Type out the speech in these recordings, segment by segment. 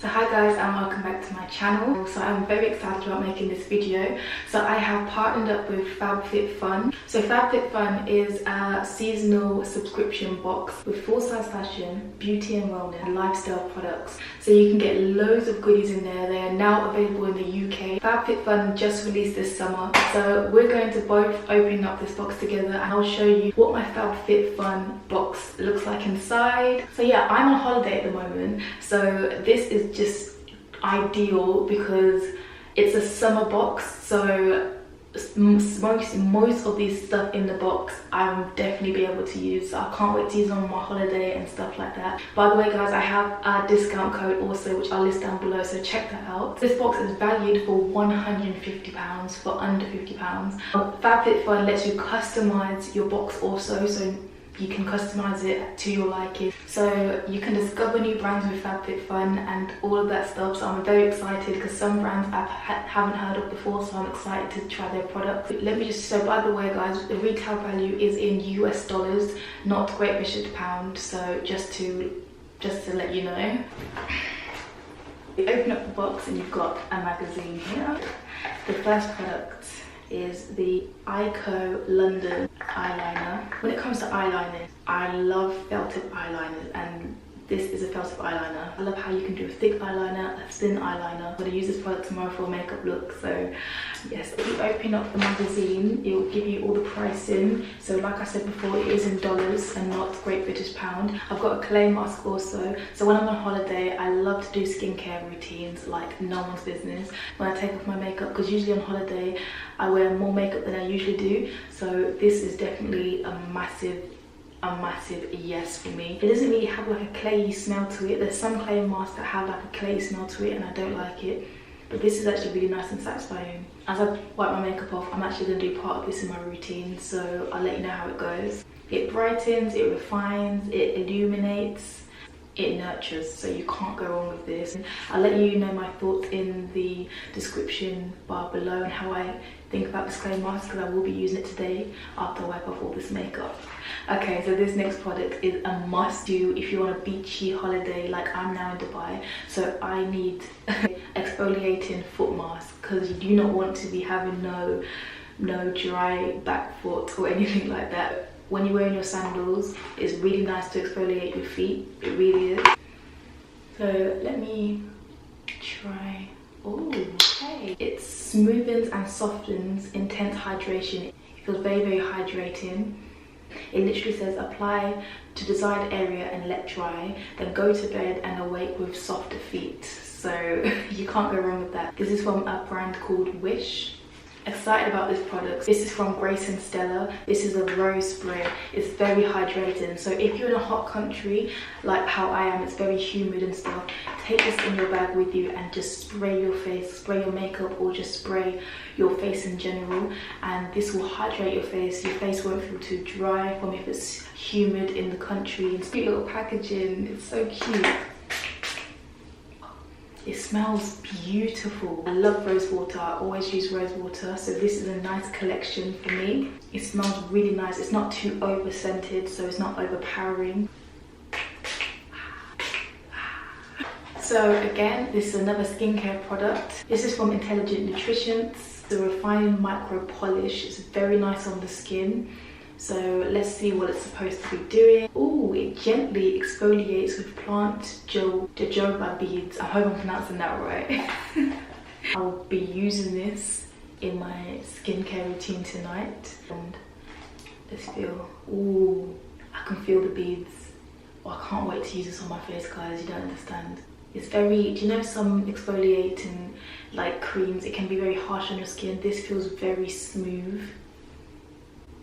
So hi guys, and welcome back to my channel. So I'm very excited about making this video. So I have partnered up with FabFitFun. So FabFitFun is a seasonal subscription box with full-size fashion, beauty and wellness, and lifestyle products. So you can get loads of goodies in there. They are now available in the UK. FabFitFun just released this summer. So we're going to both open up this box together and I'll show you what my FabFitFun box looks like inside. So yeah, I'm on holiday at the moment. So this is just ideal because it's a summer box, so most of these stuff in the box I'll definitely be able to use. So I can't wait to use them on my holiday and stuff like that. By the way guys, I have a discount code also which I'll list down below, so check that out. This box is valued for £150 for under £50. FabFitFun lets you customize your box also, so you can customize it to your liking. So you can discover new brands with FabFitFun and all of that stuff. So I'm very excited because some brands I haven't heard of before, so I'm excited to try their products. Let me just, so by the way guys, the retail value is in US dollars, not Great British pound. So just to let you know. You open up the box and you've got a magazine here. The first product is the Ico London eyeliner. When it comes to eyeliners, I love felt tip eyeliners, and this is a felt tip eyeliner. I love how you can do a thick eyeliner, a thin eyeliner. I'm going to use this product tomorrow for a makeup look. So yes, if you open up the magazine, it will give you all the pricing. So like I said before, it is in dollars and not Great British pound. I've got a clay mask also. So when I'm on holiday, I love to do skincare routines like no one's business when I take off my makeup, because usually on holiday I wear more makeup than I usually do. So this is definitely a massive yes for me. It doesn't really have like a clayey smell to it. There's some clay masks that have like a clayey smell to it and I don't like it, but this is actually really nice and satisfying. As I wipe my makeup off, I'm actually going to do part of this in my routine, so I'll let you know how it goes. It brightens, it refines, it illuminates, it nurtures, so you can't go wrong with this. I'll let you know my thoughts in the description bar below and how I think about this clay mask, because I will be using it today after I wipe off all this makeup. Okay, so this next product is a must do if you're on a beachy holiday like I'm now in Dubai. So I need exfoliating foot mask, because you do not want to be having no dry back foot or anything like that. When you're wearing your sandals, it's really nice to exfoliate your feet. It really is. So let me try. Oh, okay. It smoothens and softens intense hydration. It feels very, very hydrating. It literally says apply to desired area and let dry, then go to bed and awake with softer feet. So you can't go wrong with that. This is from a brand called Wish. Excited about this product. This is from Grace and Stella. This is a rose spray. It's very hydrating. So if you're in a hot country like how I am, it's very humid and stuff, take this in your bag with you and just spray your face, spray your makeup, or just spray your face in general, and this will hydrate your face. Your face won't feel too dry from if it's humid in the country. It's cute little packaging. It's so cute. It smells beautiful. I love rose water. I always use rose water, so this is a nice collection for me. It smells really nice. It's not too over scented, so it's not overpowering. So again, this is another skincare product. This is from Intelligent Nutritions. The refined micro polish. It's very nice on the skin. So let's see what it's supposed to be doing. Oh, it gently exfoliates with plant jojoba beads. I hope I'm pronouncing that right. I'll be using this in my skincare routine tonight. And let's feel, ooh, I can feel the beads. Oh, I can't wait to use this on my face, guys. You don't understand. It's very, do you know some exfoliating like creams, it can be very harsh on your skin. This feels very smooth.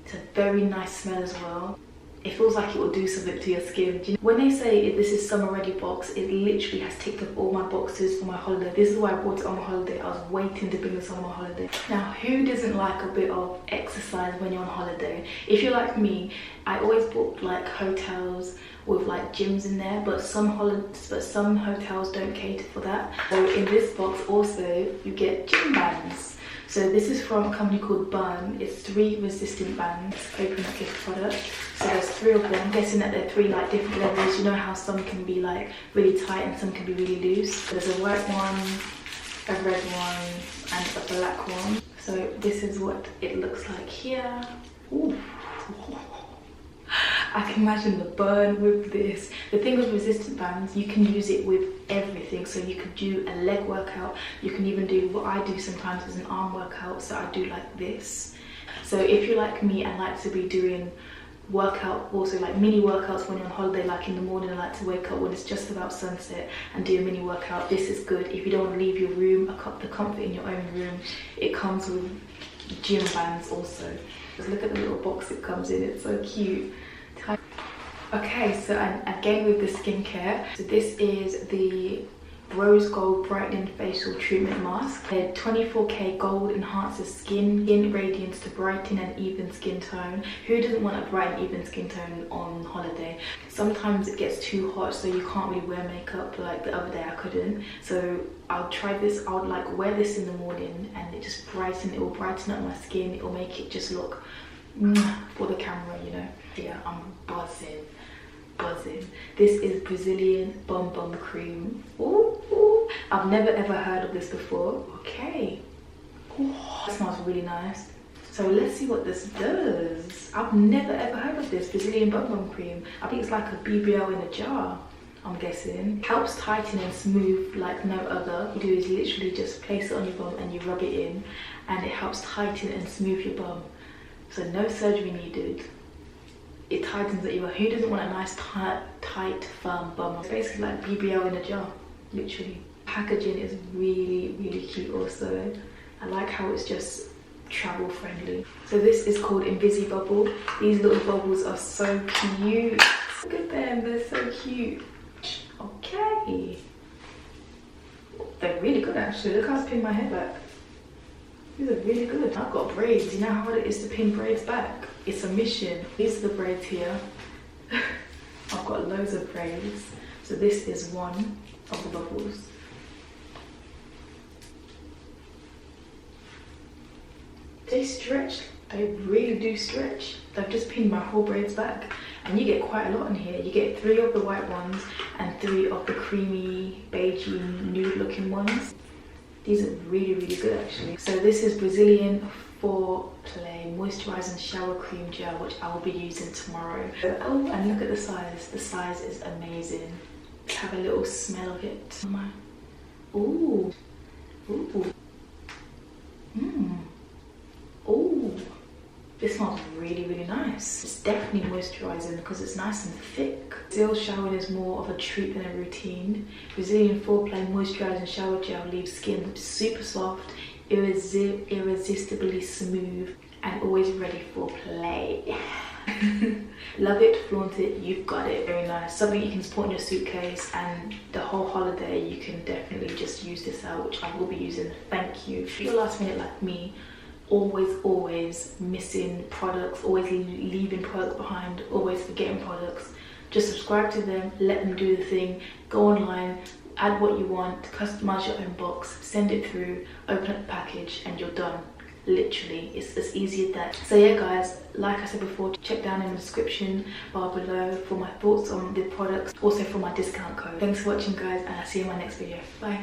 It's a very nice smell as well. It feels like it will do something to your skin. Do you know, when they say this is summer ready box, it literally has ticked up all my boxes for my holiday. This is why I bought it on my holiday. I was waiting to bring this on my holiday. Now, who doesn't like a bit of exercise when you're on holiday? If you're like me, I always book like hotels with like gyms in there, but some hotels don't cater for that. So in this box also you get gym bands. So this is from a company called Bun. It's 3 resistant bands. Open up this product. So there's 3 of them. I'm guessing that they're 3 like different levels. You know how some can be like really tight and some can be really loose. So there's a white one, a red one, and a black one. So this is what it looks like here. Ooh. I can imagine the burn with this. The thing with resistant bands, you can use it with everything. So you could do a leg workout. You can even do what I do sometimes is an arm workout. So I do like this. So if you're like me and like to be doing workout, also like mini workouts when you're on holiday, like in the morning, I like to wake up when it's just about sunset and do a mini workout. This is good if you don't want to leave your room, the comfort in your own room. It comes with gym bands also. Just look at the little box it comes in, it's so cute. Okay, so again with the skincare, so this is the Rose Gold Brightening Facial Treatment Mask. The 24K Gold enhances skin radiance to brighten and even skin tone. Who doesn't want a bright and even skin tone on holiday? Sometimes it gets too hot, so you can't really wear makeup. Like the other day I couldn't, so I'll try this. I would like wear this in the morning and it just it will brighten up my skin. It will make it just look for the camera, you know. Yeah, I'm buzzing. This is Brazilian Bum Bum Cream. Ooh, I've never ever heard of this before. Okay. Ooh, that smells really nice. So let's see what this does. I've never ever heard of this Brazilian Bum Bum Cream. I think it's like a BBL in a jar, I'm guessing. Helps tighten and smooth like no other. What you do is literally just place it on your bum and you rub it in, and it helps tighten and smooth your bum. So no surgery needed. It tightens it even. Who doesn't want a nice tight firm bum? It's basically like BBL in a jar, literally. Packaging is really cute also. I like how it's just travel friendly. So this is called Invisibubble. These little bubbles are so cute. Look at them, they're so cute. Okay. They're really good actually. Look how I pin my hair back. These are really good. I've got braids. You know how hard it is to pin braids back? It's a mission. These are the braids here. I've got loads of braids. So this is one of the bubbles. They stretch. They really do stretch. They've just pinned my whole braids back. And you get quite a lot in here. You get 3 of the white ones and 3 of the creamy, beigey, nude looking ones. These are really good actually. So this is Brazilian Foreplay Moisturizing Shower Cream Gel, which I will be using tomorrow. Oh, and look at the size. The size is amazing. Let's have a little smell of it. Ooh. Ooh. Ooh. This smells really nice. It's definitely moisturizing because it's nice and thick. Still showering is more of a treat than a routine. Brazilian Foreplay Moisturizing Shower Gel leaves skin super soft, irresistibly smooth, and always ready for play. Love it, flaunt it, you've got it. Very nice. Something you can put in your suitcase, and the whole holiday you can definitely just use this out, which I will be using. Thank you. If you're last minute like me, always missing products, always leaving products behind, always forgetting products, just subscribe to them, let them do the thing, go online, add what you want, customize your own box, send it through, open up the package, and you're done. Literally, it's as easy as that. So yeah guys, like I said before, check down in the description bar below for my thoughts on the products, also for my discount code. Thanks for watching guys, and I'll see you in my next video. Bye.